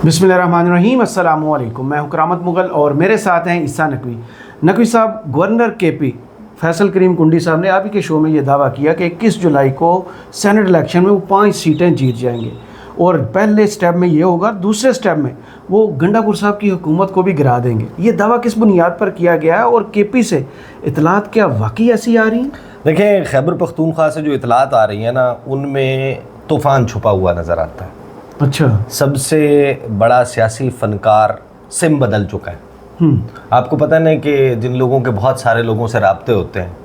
बिस्मिल्लाहिर्रहमानिर्रहीम, अस्सलामु अलैकुम। मैं हूं करामत मुगल और मेरे साथ हैं ईसा नकवी। नकवी साहब, गवर्नर केपी फैसल करीम कुंडी साहब ने आप ही के शो में ये दावा किया कि 21 जुलाई को सेनेट इलेक्शन में वो 5 सीटें जीत जाएंगे और पहले स्टेप में ये होगा, दूसरे स्टेप में वो गंडापुर साहब की हुकूमत को भी गिरा देंगे। ये दावा किस बुनियाद पर किया गया है और केपी से इतलात क्या वाकई ऐसी आ रही हैं? देखें, खैबर पख्तूनख्वा से जो इतलात आ रही है ना, उनमें तूफ़ान छुपा हुआ नज़र आता है। अच्छा। सबसे बड़ा सियासी फनकार सिम बदल चुका है। आपको पता नहीं कि जिन लोगों के बहुत सारे लोगों से राब्ते होते हैं,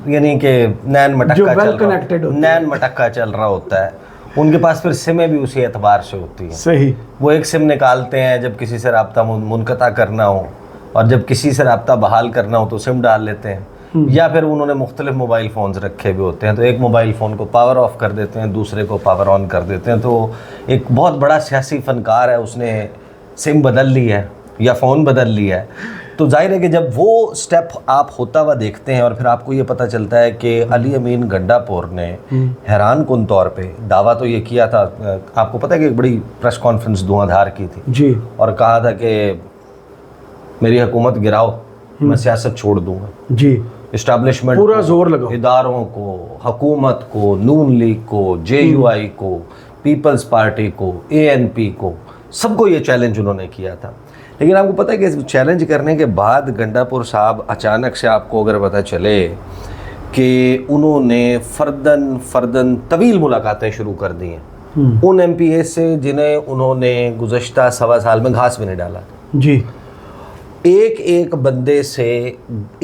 यानी कि नैन मटक्का चल रहा होता है, उनके पास फिर सिमें भी उसी एतबार से होती हैं। सही। वो एक सिम निकालते हैं जब किसी से राब्ता मुनक़ता करना हो, और जब किसी से राब्ता बहाल करना हो तो सिम डाल लेते हैं, या फिर उन्होंने मुख्तलिफ मोबाइल फ़ोन्स रखे हुए होते हैं, तो एक मोबाइल फ़ोन को पावर ऑफ कर देते हैं, दूसरे को पावर ऑन कर देते हैं। तो एक बहुत बड़ा सियासी फ़नकार है, उसने सिम बदल ली है या फ़ोन बदल लिया है। तो जाहिर है कि जब वो स्टेप आप होता हुआ देखते हैं और फिर आपको ये पता चलता है कि अली अमीन गंडापुर ने हैरान कुन तौर पे दावा तो ये किया था, आपको पता है कि एक बड़ी प्रेस कॉन्फ्रेंस धुआंधार की थी जी, और कहा था कि मेरी हुकूमत गिराओ, मैं सियासत छोड़ दूंगा जी। इस्टेब्लिशमेंट पूरा जोर लगाओ, इदारों को, हुकूमत को, नून लीग को, JUI को, पीपल्स पार्टी को, ANP को, सबको ये चैलेंज उन्होंने किया था। लेकिन आपको पता है कि चैलेंज करने के बाद गंडापुर साहब अचानक से, आपको अगर पता चले कि उन्होंने फर्दन तवील मुलाकातें शुरू कर दी हैं उन MPA से जिन्हें उन्होंने गुज़श्ता 1.25 साल में घास भी नहीं डाला जी। एक बंदे से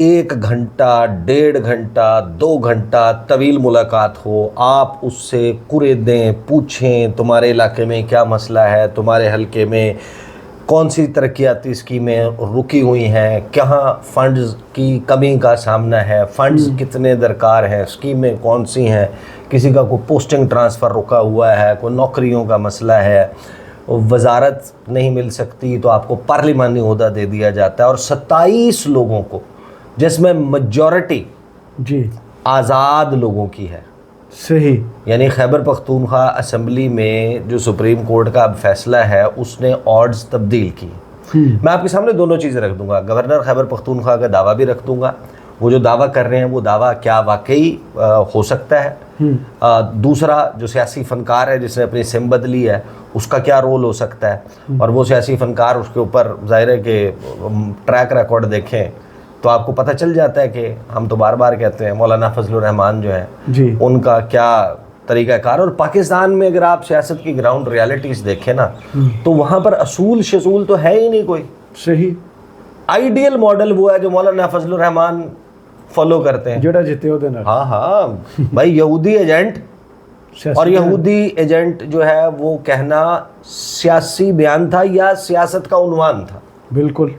1 घंटा, 1.5 घंटा, 2 घंटा तवील मुलाकात हो, आप उससे कुरेदें, पूछें तुम्हारे इलाके में क्या मसला है, तुम्हारे हलके में कौन सी तरक्याती स्कीमें रुकी हुई हैं, कहाँ फ़ंड्स की कमी का सामना है, फ़ंड्स कितने दरकार हैं, स्कीमें कौन सी हैं, किसी का कोई पोस्टिंग ट्रांसफ़र रुका हुआ है, कोई नौकरियों का मसला है, वजारत नहीं मिल सकती तो आपको पार्लिमानी ओहदा दे दिया जाता है। और 27 लोगों को, जिसमें मेजॉरिटी जी आज़ाद लोगों की है। सही। यानी खैबर पख्तूनख्वा असम्बली में जो सुप्रीम कोर्ट का अब फैसला है, उसने ऑर्ड्स तब्दील की। मैं आपके सामने दोनों चीज़ें रख दूंगा, गवर्नर खैबर पख्तूनख्वा का दावा भी रख दूंगा, वो जो दावा कर रहे हैं वो दावा क्या वाकई हो सकता है, दूसरा जो सियासी फनकार है जिसने अपनी सिम बदली है उसका क्या रोल हो सकता है, और वो सियासी फनकार, उसके ऊपर जाहिर है कि ट्रैक रिकॉर्ड देखें तो आपको पता चल जाता है कि हम तो बार बार कहते हैं मौलाना फजलुर रहमान जो है उनका क्या तरीक़ाकार। और पाकिस्तान में अगर आप सियासत की ग्राउंड रियलिटीज़ देखें ना, तो वहाँ पर असूल शसूल तो है ही नहीं कोई। सही। आइडियल मॉडल वो है जो मौलाना फजलुर रहमान फॉलो करते हैं, जेड़ा जिते हो देना। हाँ भाई, यहूदी एजेंट, और यहूदी एजेंट जो है वो कहना सियासी बयान था या सियासत का उन्वान था। बिल्कुल।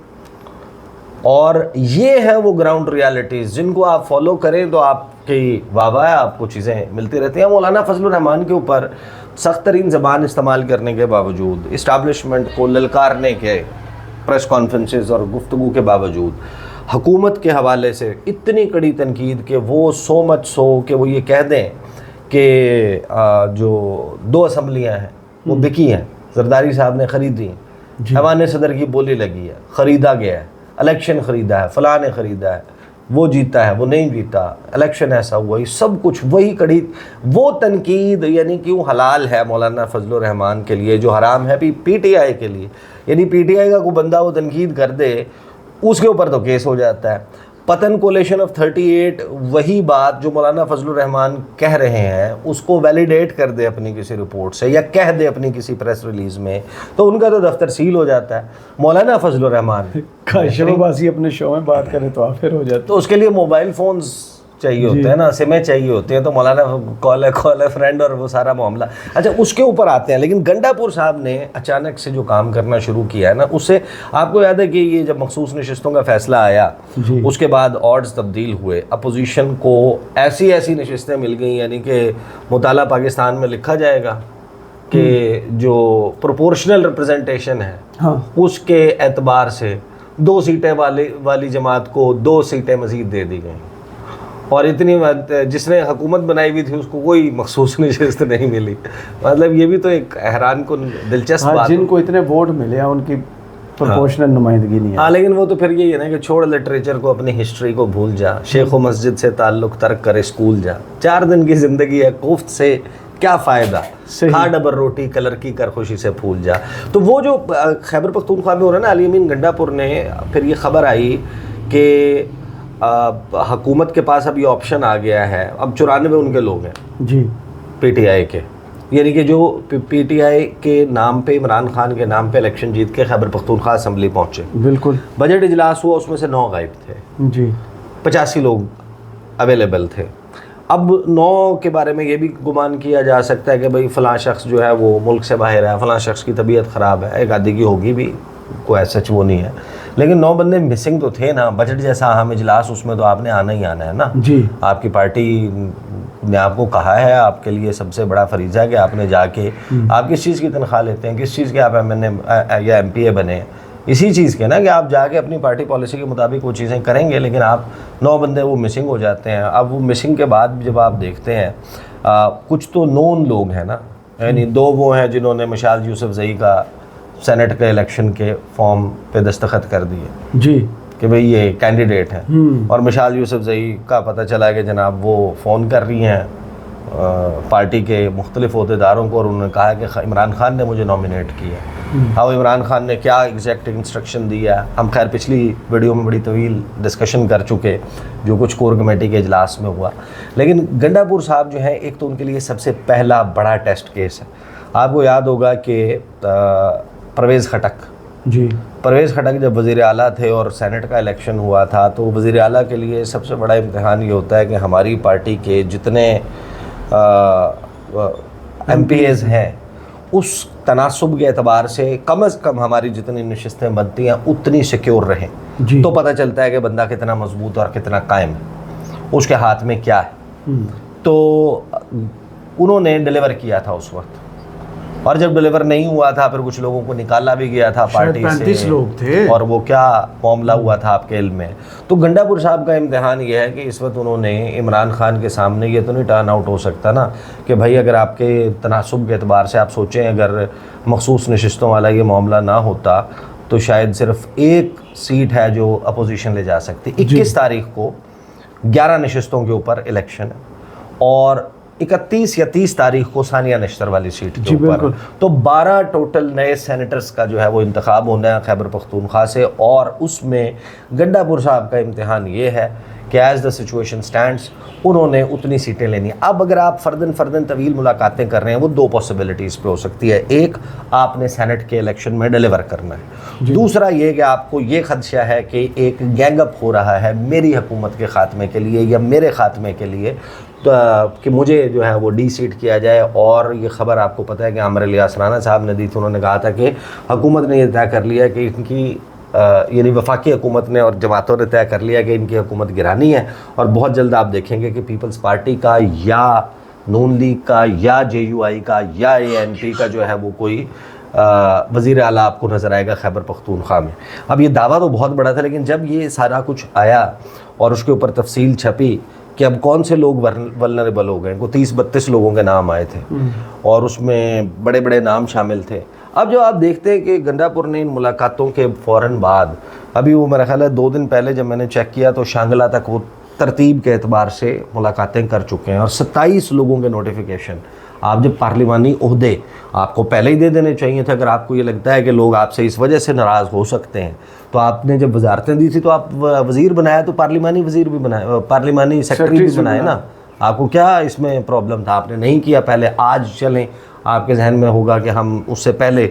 और ये है वो ग्राउंड रियलिटीज़ जिनको आप फॉलो करें तो आपकी वाह है, आपको चीज़ें मिलती रहती हैं। मौलाना फजलुर रहमान के ऊपर सख्त तरीन ज़बान इस्तेमाल करने के बावजूद, इस्टेब्लिशमेंट को ललकारने के प्रेस कॉन्फ्रेंसेस और गुफ्तगू के बावजूद, हुकूमत के हवाले से इतनी कड़ी तनकीद कि वो सो मच सो कि वो ये कह दें कि जो 2 असम्बलियाँ हैं वो बिकी हैं, जरदारी साहब ने ख़रीदी हैं, ऐवान सदर की बोली लगी है, ख़रीदा गया है, इलेक्शन ख़रीदा है, फ़लाँ ने ख़रीदा है, वो जीता है, वो नहीं जीता, इलेक्शन ऐसा हुआ, ये सब कुछ वही कड़ी वो तनकीद, यानी क्यों हलाल है मौलाना फजलुर रहमान के लिए जो हराम है PTI के लिए। यानी PTI का कोई बंदा वो तनकीद कर दे, उसके ऊपर तो केस हो जाता है। पतन कोलेशन ऑफ 38 वही बात जो मौलाना फजलुर रहमान कह रहे हैं उसको वैलिडेट कर दे अपनी किसी रिपोर्ट से या कह दे अपनी किसी प्रेस रिलीज़ में, तो उनका तो दफ्तर सील हो जाता है। मौलाना फजलुर रहमान शोबाजी अपने शो में बात करें तो आप फिर हो जाते, तो उसके लिए मोबाइल फ़ोन्स चाहिए होते हैं ना, सिमें चाहिए होती हैं, तो मौलाना कॉल है फ्रेंड और वो सारा मामला। अच्छा, उसके ऊपर आते हैं। लेकिन गंडापुर साहब ने अचानक से जो काम करना शुरू किया है ना, उससे आपको याद है कि ये जब मखसूस नशिस्तों का फैसला आया उसके बाद ऑर्ड्स तब्दील हुए, अपोजिशन को ऐसी नशिस्तें मिल गई, यानी कि मुताला पाकिस्तान में लिखा जाएगा कि जो प्रोपोर्शनल रिप्रेजेंटेशन है उसके एतबार से 2 सीटें वाली जमात को 2 सीटें मज़ीद दे दी गई। और इतनी जिसने हुकूमत बनाई हुई थी उसको कोई मखसूस नशिस्त नहीं मिली। मतलब ये भी तो एक हैरान को दिलचस्प बात है। जिनको इतने वोट मिले हैं उनकी प्रोपोर्शनल नुमाइंदगी नहीं है। हाँ, लेकिन वो तो फिर यही है ना कि छोड़ लिटरेचर को, अपनी हिस्ट्री को भूल जा, शेख व मस्जिद से ताल्लुक तर्क करे, स्कूल जा, 4 दिन की ज़िंदगी है, कोफ्त से क्या फ़ायदा, खा डबर रोटी कलर की कर खुशी से फूल जा। तो वो जो खैबर पख्तूनख्वा में हो रहा है ना, अली अमीन गंडापुर ने फिर ये ख़बर आई कि हुकूमत के पास अब ये ऑप्शन आ गया है, अब 94 उनके लोग हैं जी पीटीआई के, यानी कि जो पीटीआई के नाम पे, इमरान खान के नाम पे इलेक्शन जीत के खैबर पख्तूनख्वा असम्बली पहुँचे। बिल्कुल। बजट इजलास हुआ, उसमें से 9 गायब थे जी, 85 लोग अवेलेबल थे। अब 9 के बारे में ये भी गुमान किया जा सकता है कि भाई फ़लाँ शख्स जो है वो मुल्क से बाहर है, फ़लाँ शख्स की तबीयत ख़राब है, एक आदि की होगी भी, कोई ऐसा वो नहीं है, लेकिन 9 बंदे मिसिंग तो थे ना। बजट जैसा अहम इजलास, उसमें तो आपने आना ही आना है ना जी। आपकी पार्टी ने आपको कहा है, आपके लिए सबसे बड़ा फरीज़ा है कि आपने जाके, आप किस चीज़ की तनख्वाह लेते हैं, किस चीज़ के आप MNA या MPA बने, इसी चीज़ के ना कि आप जाके अपनी पार्टी पॉलिसी के मुताबिक वो चीज़ें करेंगे। लेकिन आप 9 बंदे वो मिसिंग हो जाते हैं। अब वो मिसिंग के बाद जब आप देखते हैं कुछ तो नोन लोग हैं ना, यानी 2 वो हैं जिन्होंने मशाल यूसुफजई का सेनेट के इलेक्शन के फॉर्म पे दस्तखत कर दिए जी कि भाई ये कैंडिडेट हैं, और मशाल यूसुफजई का पता चला कि जनाब वो फ़ोन कर रही हैं पार्टी के मुख्तलिफ अहदेदारों को, और उन्होंने कहा कि इमरान खान ने मुझे नॉमिनेट किया। अब इमरान खान ने क्या एग्जैक्ट इंस्ट्रक्शन दिया, हम खैर पिछली वीडियो में बड़ी तवील डिस्कशन कर चुके, जो कुछ कोर कमेटी के इजलास में हुआ। लेकिन गंडापुर साहब जो हैं, एक तो उनके लिए सबसे पहला बड़ा टेस्ट केस है। आपको याद होगा कि परवेज़ खटक जी, परवेज़ खटक जब वज़ीर आला थे और सेनेट का इलेक्शन हुआ था, तो वज़ीर आला के लिए सबसे बड़ा इम्तिहान ये होता है कि हमारी पार्टी के जितने MPAs हैं उस तनासुब के एतबार से कम से कम हमारी जितनी नशिस्तें बनती हैं उतनी सिक्योर रहें, तो पता चलता है कि बंदा कितना मजबूत और कितना कायम है, उसके हाथ में क्या है। तो उन्होंने डिलीवर किया था उस वक्त, और जब डिलीवर नहीं हुआ था फिर कुछ लोगों को निकाला भी गया था पार्टी से, 35 लोग थे, और वो क्या मामला हुआ था आपके इल्म में। तो गंडापुर साहब का इम्तिहान ये है कि इस वक्त उन्होंने इमरान खान के सामने ये तो नहीं टर्न आउट हो सकता ना कि भाई अगर आपके तनासुब के एतबार से आप सोचें, अगर मखसूस नशिस्तों वाला ये मामला ना होता तो शायद सिर्फ 1 सीट है जो अपोजिशन ले जा सकती। 21 तारीख को 11 नशिस्तों के ऊपर इलेक्शन है, और 31 या 30 तारीख को सानिया नश्तर वाली सीट के ऊपर। तो 12 टोटल नए सेनेटर्स का जो है वो इंतखाब होना है खैबर पख्तूनख्वा से, और उसमें गंडापुर साहब का इम्तिहान ये है कि एज़ द सिचुएशन स्टैंड्स उन्होंने उतनी सीटें लेनी। अब अगर आप फ़र्दन तवील मुलाकातें कर रहे हैं, वो 2 पॉसिबिलिटीज़ पे हो सकती है। एक, आपने सेनेट के इलेक्शन में डिलीवर करना है। दूसरा ये कि आपको ये खदशा है कि एक गैंगअप हो रहा है मेरी हुकूमत के ख़ात्मे के लिए या मेरे ख़ात्मे के लिए, तो कि मुझे जो है वो डी सीट किया जाए। और ये ख़बर आपको पता है कि आमिर इलियास राना साहब ने दी थी, उन्होंने कहा था कि हुकूमत ने यह तय कर लिया कि इनकी यानी वफाकी हुकूमत ने और जमातों ने तय कर लिया कि इनकी हुकूमत गिरानी है, और बहुत जल्द आप देखेंगे कि पीपल्स पार्टी का या नून लीग का या JUI का या ANP का जो है वो कोई वज़ीर आला आपको नज़र आएगा खैबर पख्तूनख्वा में। अब ये दावा तो बहुत बड़ा था, लेकिन जब ये सारा कुछ आया और उसके ऊपर तफसील छपी कि अब कौन से लोग वल्नरेबल हो गए, को 30-32 लोगों के नाम आए थे और उसमें बड़े बड़े नाम शामिल थे। अब जो आप देखते हैं कि गंडापुर ने इन मुलाकातों के फ़ौरन बाद, अभी वो मेरा ख्याल है 2 दिन पहले जब मैंने चेक किया तो शांगला तक वो तरतीब के एतबार से मुलाकातें कर चुके हैं, और 27 लोगों के नोटिफिकेशन। आप जब पार्लिमानी ओहदे आपको पहले ही दे देने चाहिए थे, अगर आपको ये लगता है कि लोग आपसे इस वजह से नाराज़ हो सकते हैं। तो आपने जब वजारतें दी थी तो आप वज़ीर बनाया, तो पार्लिमानी वज़ीर भी बनाए, पार्लिमानी सेक्रेटरी भी बनाए ना। आपको क्या इसमें प्रॉब्लम था? आपने नहीं किया पहले। आज चलें, आपके जहन में होगा कि हम उससे पहले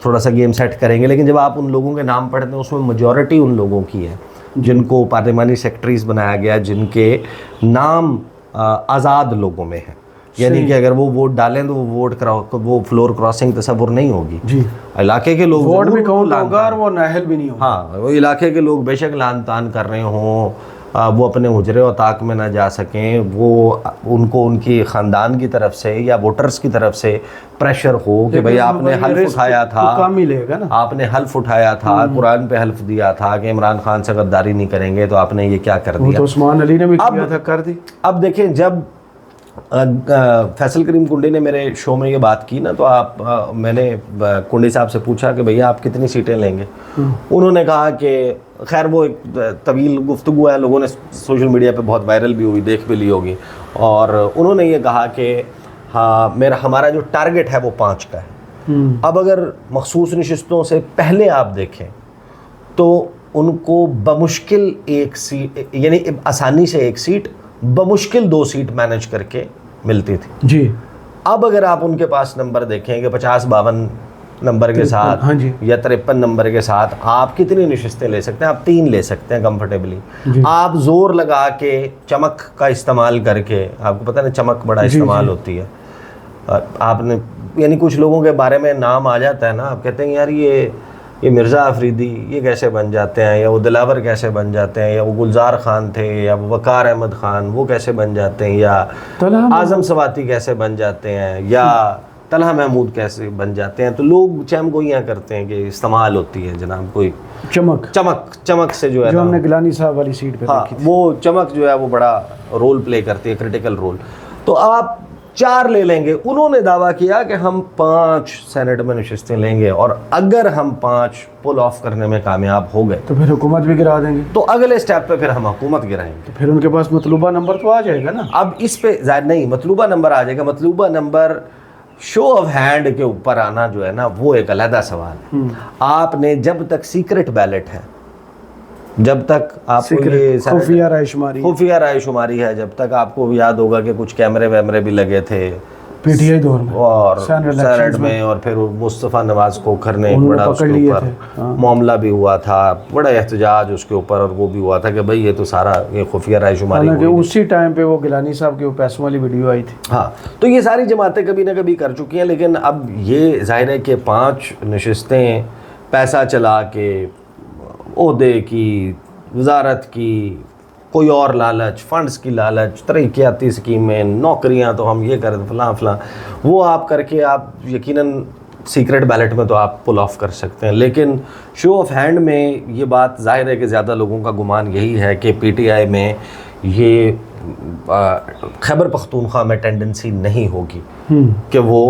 थोड़ा सा गेम सेट करेंगे, लेकिन जब आप उन लोगों के नाम पढ़ते हैं उसमें मेजॉरिटी उन लोगों की है जिनको पार्लिमानी सेक्रेटरीज बनाया गया, जिनके नाम आज़ाद लोगों में है, यानी कि अगर वो वोट डालें तो वो वोट वो फ्लोर क्रॉसिंग तस्वुर नहीं होगी जी। इलाके के लोग वोट भी काउंट होगा और वो नाहल भी नहीं होगा। हाँ, वो इलाके के लोग बेशक लान तान कर रहे हों, वो अपने हुजरे और ताक में ना जा सकें, वो उनको उनकी ख़ानदान की तरफ से या वोटर्स की तरफ से प्रेशर हो कि भाई आपने हल्फ उठाया था, काम ही लेगा ना, आपने हल्फ उठाया था, कुरान पे हल्फ दिया था कि इमरान खान से गद्दारी नहीं करेंगे, तो आपने ये क्या कर दिया। तो उस्मान अली ने भी किया था, कर दी। अब देखें, जब फैसल करीम कुंडी ने मेरे शो में ये बात की ना, तो मैंने कुंडी साहब से पूछा कि भैया आप कितनी सीटें लेंगे। उन्होंने कहा कि खैर वो एक तवील गुफ्तगू है, लोगों ने सोशल मीडिया पे बहुत वायरल भी हुई, देख भी ली होगी, और उन्होंने ये कहा कि हाँ हमारा जो टारगेट है वो 5 का है। अब अगर मखसूस नशिस्तों से पहले आप देखें तो उनको बमुश्किल 1 सीट, यानी आसानी से 1 सीट, बमुश्किल 2 सीट मैनेज करके मिलती थी जी। अब अगर आप उनके पास नंबर देखें कि 50-52 नंबर के साथ, हाँ जी, या 53 नंबर के साथ आप कितनी नशिस्तें ले सकते हैं? आप 3 ले सकते हैं कंफर्टेबली। आप जोर लगा के चमक का इस्तेमाल करके, आपको पता है चमक बड़ा इस्तेमाल होती है, आपने यानी कुछ लोगों के बारे में नाम आ जाता है ना, आप कहते हैं यार ये मिर्ज़ा अफरीदी ये कैसे बन जाते हैं, या वो दिलावर कैसे बन जाते हैं, या वो गुलजार खान थे, या वो वकार अहमद खान वो कैसे बन जाते हैं, या आज़म सवाती कैसे बन जाते हैं, या तलहा महमूद कैसे बन जाते हैं। तो लोग चम गोइयाँ करते हैं कि इस्तेमाल होती है जनाब कोई चमक से जो है, जो हमने गिलानी साहब वाली सीट पे हाँ, वो चमक जो है वो बड़ा रोल प्ले करती है, क्रिटिकल रोल। तो आप 4 ले लेंगे। उन्होंने दावा किया कि हम 5 सेनेट में नशिस्तें लेंगे, और अगर हम 5 पुल ऑफ करने में कामयाब हो गए तो फिर हुकूमत भी गिरा देंगे। तो अगले स्टेप पे फिर हम हुकूमत गिराएंगे। तो फिर उनके पास मतलूबा नंबर तो आ जाएगा ना। अब इस पे जाहिर नहीं मतलूबा नंबर आ जाएगा, मतलूबा नंबर शो ऑफ हैंड के ऊपर आना जो है ना वो एक अलहदा सवाल है। आपने जब तक सीक्रेट बैलेट है, जब तक आपको ये खुफिया रायशुमारी है, जब तक आपको याद होगा कि कुछ कैमरे वैमरे भी लगे थे पीटीआई दौर में और सेनेट में, और फिर मुस्तफ़ा नवाज खोखर ने बड़ा उसके ऊपर मामला भी हुआ था, बड़ा एहतजाज उसके ऊपर, और वो भी हुआ था कि भाई ये तो सारा ये खुफिया रायशुमारी, उसी टाइम पे वो गिलानी साहब के पैसों वाली वीडियो आई थी। हाँ, तो ये सारी जमातें कभी ना कभी कर चुकी हैं, लेकिन अब ये जाहिर है कि 5 नशिस्तें पैसा चला के, ओहदे की, वजारत की, कोई और लालच, फंड्स की लालच, तरक्याती स्कीमें, नौकरियां तो हम ये कर फलां वो आप करके आप यकीनन सीक्रेट बैलेट में तो आप पुल ऑफ कर सकते हैं। लेकिन शो ऑफ हैंड में ये बात जाहिर है कि ज़्यादा लोगों का गुमान यही है कि पीटीआई में ये खैबर पख्तूनख्वा में टेंडेंसी नहीं होगी कि वो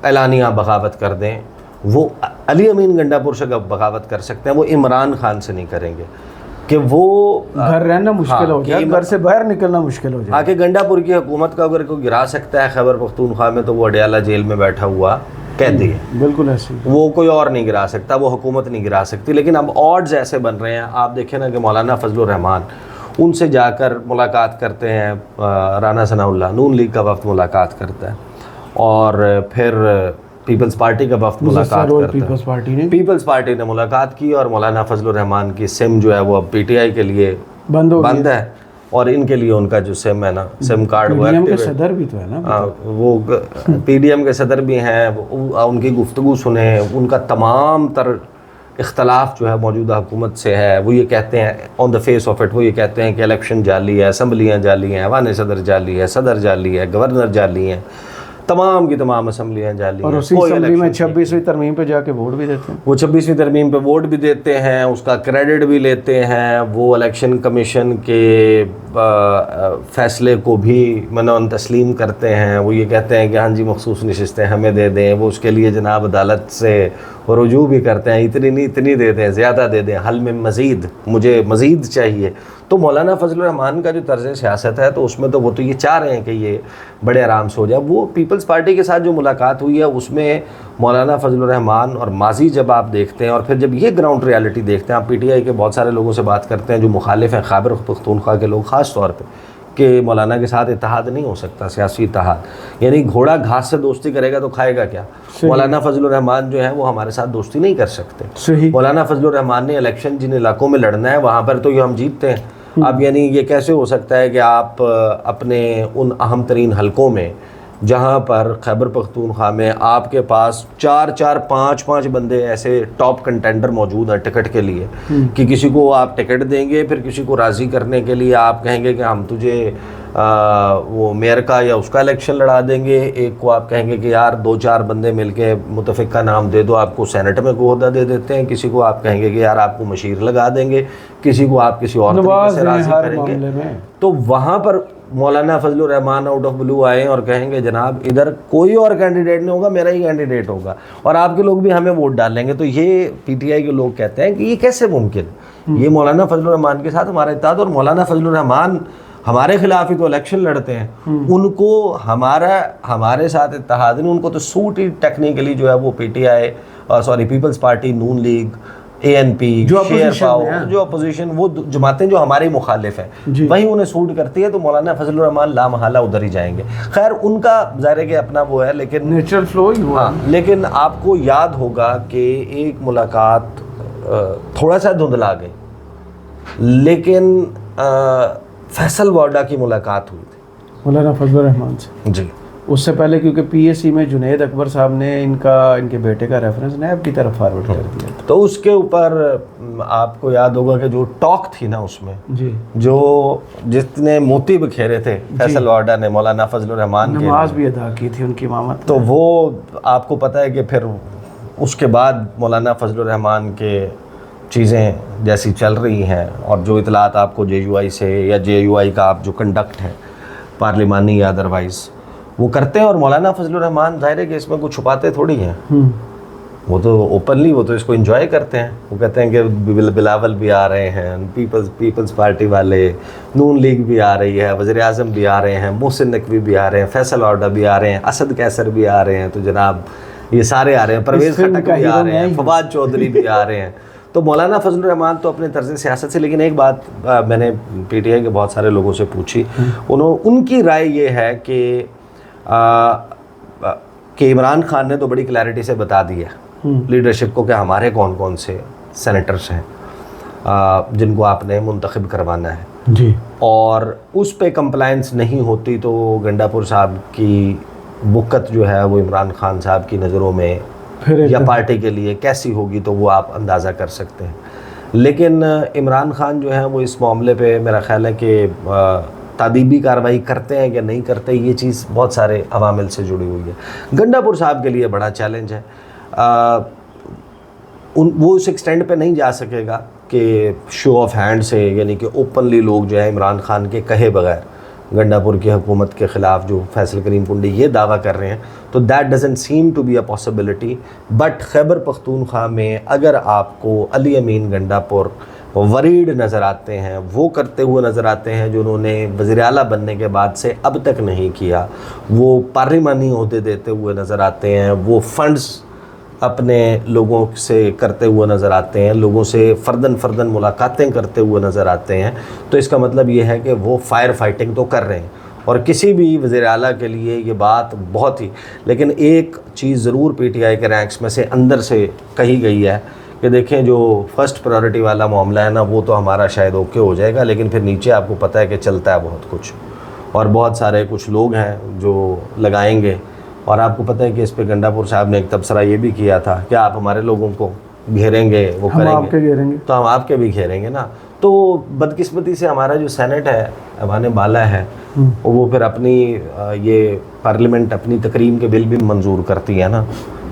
एलानिया बगावत कर दें। वो अली अमीन गंडापुर से बगावत कर सकते हैं, वो इमरान खान से नहीं करेंगे कि वो घर रहना मुश्किल हो जाए, घर से बाहर निकलना मुश्किल हो जाए। आके गंडापुर की हुकूमत का अगर कोई गिरा सकता है खैबर पख्तूनख्वा में, तो वो अडयाला जेल में बैठा हुआ कैदी है। बिल्कुल ऐसे, वो कोई और नहीं गिरा सकता, वो हुकूमत नहीं गिरा सकती। लेकिन अब ऑड्स ऐसे बन रहे हैं, आप देखें ना कि मौलाना फजलुर रहमान उनसे जाकर मुलाकात करते हैं, राना सनाउल्लाह नून लीग का वफ्द मुलाकात करता है, और फिर पीपल्स पार्टी का वफ्द मुलाकात करता है। पीपल्स पार्टी ने मुलाकात की, और मौलाना फजलुर रहमान की सिम जो है वो अब पीटीआई के लिए बंद है, और इनके लिए उनका जो सिम है ना, सिम कार्ड वो एक्टिव है। सदर भी तो है ना, वो पीडीएम के सदर भी हैं, उनकी गुफ्तगू सुने, उनका तमाम तर इख्तलाफ जो है मौजूदा हुकूमत से है। वो ये कहते हैं on the face of it, वो ये कहते हैं कि इलेक्शन जाली है, असम्बलियाँ जाली हैं, ऐवान सदर जाली है, सदर जाली है, गवर्नर जाली हैं, तमाम की तमाम असम्बलियाँ जाली और उसी असम्बली में 26वीं तरमीम पे जाके वोट भी देते हैं। वो 26वीं तरमीम पे वोट भी देते हैं, उसका क्रेडिट भी लेते हैं, वो इलेक्शन कमीशन के फैसले को भी मनन तस्लीम करते हैं। वो ये कहते हैं कि हाँ जी मखसूस नशिस्तें हमें दे दें, वो उसके लिए जनाब अदालत से रुजू भी करते हैं, इतनी नहीं इतनी दे दें, ज़्यादा दे दें, हल में मज़ीद, मुझे मज़ीद चाहिए। तो मौलाना फजलुर रहमान का जो तर्ज़ सियासत है, तो उसमें तो वो तो ये चाह रहे हैं कि ये बड़े आराम से हो जाए। वो पीपल्स पार्टी के साथ जो मुलाकात हुई है उसमें मौलाना फजलुर रहमान और माजी जब आप देखते हैं, और फिर जब ये ग्राउंड रियलिटी देखते हैं, आप पीटीआई के बहुत सारे लोगों से बात करते हैं जो मुखालिफ हैं, खैबर पख्तूनख्वा के लोग ख़ास तौर पर, कि मौलाना के साथ इत्तेहाद नहीं हो सकता, सियासी इत्तेहाद, यानी घोड़ा घास से दोस्ती करेगा तो खाएगा क्या। मौलाना फजलुर रहमान जो है वो हमारे साथ दोस्ती नहीं कर सकते। मौलाना फजलुर रहमान ने इलेक्शन जिन इलाकों में लड़ना है वहाँ पर तो ये हम जीतते हैं। अब यानी ये कैसे हो सकता है कि आप अपने उन अहम तरीन हलकों में जहाँ पर खैबर पख्तूनख्वा में आपके पास 4-4, 5-5 बंदे ऐसे टॉप कंटेंडर मौजूद हैं टिकट के लिए कि किसी को आप टिकट देंगे, फिर किसी को राज़ी करने के लिए आप कहेंगे कि हम तुझे वो मेयर का या उसका इलेक्शन लड़ा देंगे, एक को आप कहेंगे कि यार 2-4 बंदे मिलके मुतफ़िक का नाम दे दो, आपको सेनेट में ओहदा दे देते हैं, किसी को आप कहेंगे कि यार आपको मशीर लगा देंगे, किसी को आप किसी और तरीके से राज़ी करेंगे। तो वहाँ पर मौलाना Fazlur Rahman out of blue आए और कहेंगे जनाब इधर कोई और कैंडिडेट नहीं होगा, मेरा ही कैंडिडेट होगा और आपके लोग भी हमें वोट डालेंगे। तो ये पीटीआई के लोग कहते हैं कि ये कैसे मुमकिन, ये मौलाना फजलुर रहमान के साथ हमारा इत्तेहाद, और मौलाना फजलुर रहमान हमारे खिलाफ ही तो इलेक्शन लड़ते हैं, उनको हमारे साथ इत्तेहाद नहीं, उनको तो सूट ही टेक्निकली जो है वो पीटीआई पीपल्स पार्टी, नून लीग, एएनपी, शेर पाओ, जो अपोजिशन, वो जमातें जो हमारे मुखालिफ हैं वही उन्हें सूट करती है, तो मौलाना फजलुर रहमान लामहला उधर ही जाएंगे। खैर उनका ज़ाहिर है कि अपना वो है, लेकिन नेचुरल फ्लो ही हुआ। लेकिन आपको याद होगा कि एक मुलाकात थोड़ा सा धुंधला गई, लेकिन फैसल वाडा की मुलाकात हुई थी मौलाना फजलुर रहमान से जी। उससे पहले क्योंकि पीएससी में जुनैद अकबर साहब ने इनके बेटे का रेफरेंस नैब की तरफ फॉरवर्ड कर दिया था, तो उसके ऊपर आपको याद होगा कि जो टॉक थी ना उसमें जी, जो जितने मोती बिखेरे थे फैसल वाडा ने मौलाना फजलुर रहमान के, नमाज भी अदा की थी उनकी इमामत, तो वो आपको पता है कि फिर उसके बाद मौलाना फजलुर रहमान के चीज़ें जैसी चल रही हैं, और जो इतलात आपको जेयूआई से या जेयूआई का आप जो कंडक्ट है पार्लिमानी या अदरवाइज़ वो करते हैं, और मौलाना फजलुर रहमान ज़ाहिर है कि इसमें कुछ छुपाते थोड़ी हैं, वो तो ओपनली वो तो इसको एंजॉय करते हैं। वो कहते हैं कि बिलावल भी आ रहे हैं, पीपल्स पार्टी वाले, नून लीग भी आ रही है, वज़ीर आज़म भी आ रहे हैं, मोहसिन नकवी भी आ रहे हैं, फैसल वाडा भी आ रहे हैं, असद कैसर भी आ रहे हैं, तो जनाब ये सारे आ रहे हैं, परवेज़ खटक भी आ रहे हैं, फवाद चौधरी भी आ रहे हैं। तो मौलाना फजलुर रहमान तो अपने तर्ज़ सियासत से, लेकिन एक बात मैंने पीटीआई के बहुत सारे लोगों से पूछी, उनकी राय ये है कि इमरान खान ने तो बड़ी क्लैरिटी से बता दिया लीडरशिप को कि हमारे कौन कौन से सेनेटर्स हैं जिनको आपने मुंतखब करवाना है जी, और उस पे कंप्लायंस नहीं होती तो गंडापुर साहब की बुकत जो है वो इमरान खान साहब की नज़रों में या पार्टी के लिए कैसी होगी, तो वो आप अंदाज़ा कर सकते हैं। लेकिन इमरान खान जो है वो इस मामले पे मेरा ख्याल है कि तादीबी कार्रवाई करते हैं या नहीं करते, ये चीज़ बहुत सारे अवामिल से जुड़ी हुई है। गंडापुर साहब के लिए बड़ा चैलेंज है, वो उस एक्सटेंड पे नहीं जा सकेगा कि शो ऑफ हैंड से, यानी कि ओपनली लोग जो है इमरान खान के कहे बगैर गंडापुर की हुकूमत के ख़िलाफ़ जो फैसल करीम कुंडी ये दावा कर रहे हैं, तो that doesn't seem to be a possibility. But Khyber Pakhtunkhwa में अगर आपको अली अमीन गंडापुर वरीड नज़र आते हैं, वो करते हुए नज़र आते हैं जो उन्होंने वज़ीर आला बनने के बाद से अब तक नहीं किया, वो पार्लिमानी ओहदे देते हुए नज़र आते हैं, वो फंड्स अपने लोगों से करते हुए नज़र आते हैं, लोगों से फ़र्दन मुलाकातें करते हुए नज़र आते हैं, तो इसका मतलब ये है कि वो फायर फाइटिंग तो कर रहे हैं। और किसी भी वज़ीर आला के लिए ये बात बहुत ही, लेकिन एक चीज़ ज़रूर पीटीआई के रैंक्स में से अंदर से कही गई है कि देखें जो फर्स्ट प्रायोरिटी वाला मामला है ना, वो तो हमारा शायद ओके हो जाएगा, लेकिन फिर नीचे आपको पता है कि चलता है बहुत कुछ, और बहुत सारे कुछ लोग हैं जो लगाएंगे। और आपको पता है कि इस पे गंडापुर साहब ने एक तबसरा ये भी किया था कि आप हमारे लोगों को घेरेंगे, वो हम करेंगे, आपके घेरेंगे तो हम आपके भी घेरेंगे ना। तो बदकिस्मती से हमारा जो सेनेट है अबाने बाला है, वो फिर अपनी ये पार्लियामेंट अपनी तकरीम के बिल भी मंजूर करती है ना,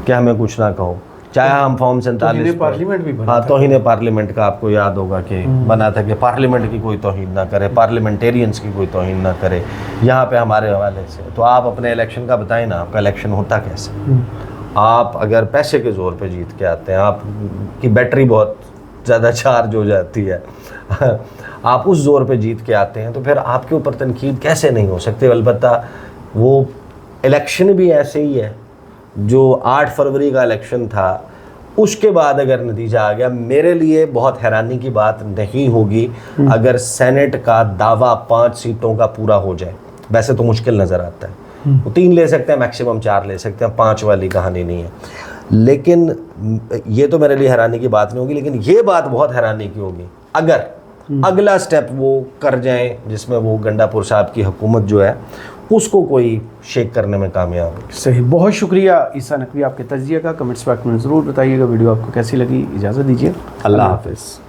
क्या हमें कुछ ना कहो, चाहे हम फॉर्म 47 पार्लियामेंट भी बना, हाँ तौहीन पार्लियामेंट का आपको याद होगा कि बना था कि पार्लियामेंट की कोई तौहीन ना करे, पार्लियामेंटेरियंस की कोई तौहीन ना करे, यहाँ पे हमारे हवाले से। तो आप अपने इलेक्शन का बताएं ना, आपका इलेक्शन होता कैसे? आप अगर पैसे के ज़ोर पे जीत के आते हैं, आपकी बैटरी बहुत ज़्यादा चार्ज हो जाती है आप उस ज़ोर पे जीत के आते हैं, तो फिर आपके ऊपर तनकीद कैसे नहीं हो सकती। अलबत्ता वो इलेक्शन भी ऐसे ही है, जो 8 फरवरी का इलेक्शन था, उसके बाद अगर नतीजा आ गया, मेरे लिए बहुत हैरानी की बात नहीं होगी अगर सेनेट का दावा 5 सीटों का पूरा हो जाए। वैसे तो मुश्किल नज़र आता है, वो 3 ले सकते हैं, मैक्सिमम 4 ले सकते हैं, 5 वाली कहानी नहीं है। लेकिन ये तो मेरे लिए हैरानी की बात नहीं होगी, लेकिन ये बात बहुत हैरानी की होगी अगर अगला स्टेप वो कर जाएं जिसमें वो गंडापुर साहब की हुकूमत जो है उसको कोई शेक करने में कामयाब हो। सही, बहुत शुक्रिया ईसा नकवी आपके तजिया का। कमेंट्स बॉक्स में ज़रूर बताइएगा वीडियो आपको कैसी लगी। इजाज़त दीजिए, अल्लाह हाफिज़।